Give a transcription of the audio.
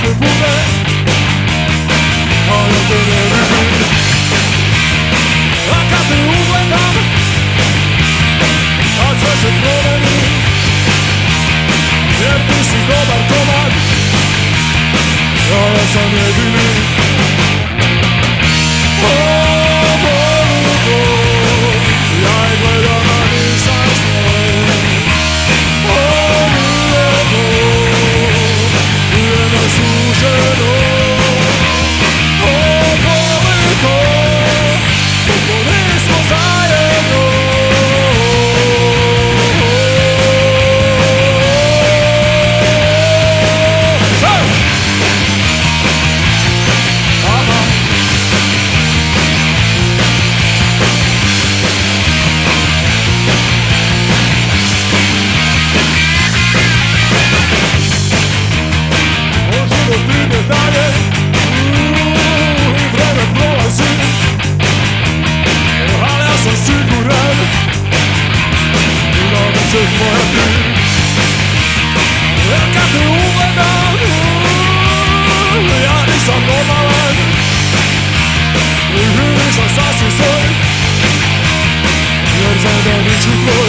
se bude, a ja te ne vidim. A kad te ugledam, a sve se promeni, jer ti si dobar komad, a ja sam jedini. Ja je gledam, a nisam svoj. Nije nas suženo. Koliko nismo zajedno. Dalje, vreme prolazi, ali ja sam siguran da ćeš moja ti. Jer kad te ugledam, ja nisam normalan, nisam sasvim svoj, jer znam da neću tvoj.